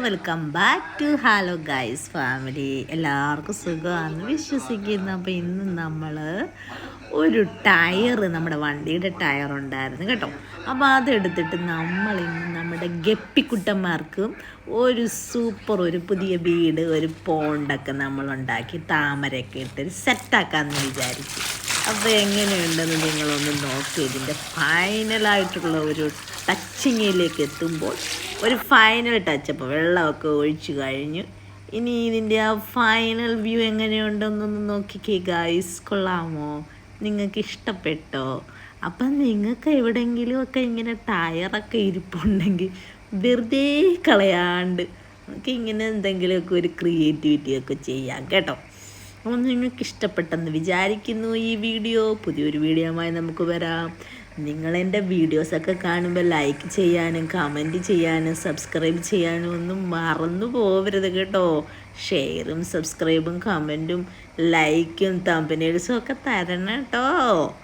Welcome back to hello guys family. എല്ലാവർക്കും സുഖമാണെന്ന് വിശ്വസിക്കുന്നു. അപ്പോൾ ഇന്ന് നമ്മൾ ഒരു ടയർ, നമ്മുടെ വണ്ടിയുടെ ടയർ ഉണ്ടായിരുന്നു കേട്ടോ. അപ്പോൾ അതെടുത്തിട്ട് നമ്മളിന്ന് നമ്മുടെ ഗപ്പിക്കുട്ടന്മാർക്ക് ഒരു സൂപ്പർ ഒരു പുതിയ വീട്, ഒരു പോണ്ടൊക്കെ നമ്മളുണ്ടാക്കി താമരയൊക്കെ ഇട്ട് സെറ്റാക്കാമെന്ന് വിചാരിച്ചു. അപ്പോൾ എങ്ങനെയുണ്ടെന്ന് നിങ്ങളൊന്ന് നോക്കി. ഇതിൻ്റെ ഫൈനലായിട്ടുള്ള ഒരു ടച്ചിങ്ങിലേക്ക് എത്തുമ്പോൾ ഒരു ഫൈനൽ ടച്ച്. അപ്പോൾ വെള്ളമൊക്കെ ഒഴിച്ചു കഴിഞ്ഞു. ഇനി ഇതിൻ്റെ ആ ഫൈനൽ വ്യൂ എങ്ങനെയുണ്ടെന്നൊന്ന് നോക്കിക്കേ ഗൈസ്. കൊള്ളാമോ? നിങ്ങൾക്ക് ഇഷ്ടപ്പെട്ടോ? അപ്പം നിങ്ങൾക്ക് എവിടെയെങ്കിലുമൊക്കെ ഇങ്ങനെ ടയറൊക്കെ ഇരിപ്പുണ്ടെങ്കിൽ വെറുതെ കളയാണ്ട് നമുക്ക് ഇങ്ങനെ എന്തെങ്കിലുമൊക്കെ ഒരു ക്രിയേറ്റിവിറ്റിയൊക്കെ ചെയ്യാം കേട്ടോ. അപ്പോൾ നിങ്ങൾക്ക് ഇഷ്ടപ്പെട്ടെന്ന് വിചാരിക്കുന്നു ഈ വീഡിയോ. പുതിയൊരു വീഡിയോയുമായി നമുക്ക് വരാം. നിങ്ങളെൻ്റെ വീഡിയോസൊക്കെ കാണുമ്പോൾ ലൈക്ക് ചെയ്യാനും കമൻറ്റ് ചെയ്യാനും സബ്സ്ക്രൈബ് ചെയ്യാനും ഒന്നും മറന്നു പോകരുത് കേട്ടോ. ഷെയറും സബ്സ്ക്രൈബും കമൻറ്റും ലൈക്കും തമ്പനേഴ്സും ഒക്കെ തരണം കേട്ടോ.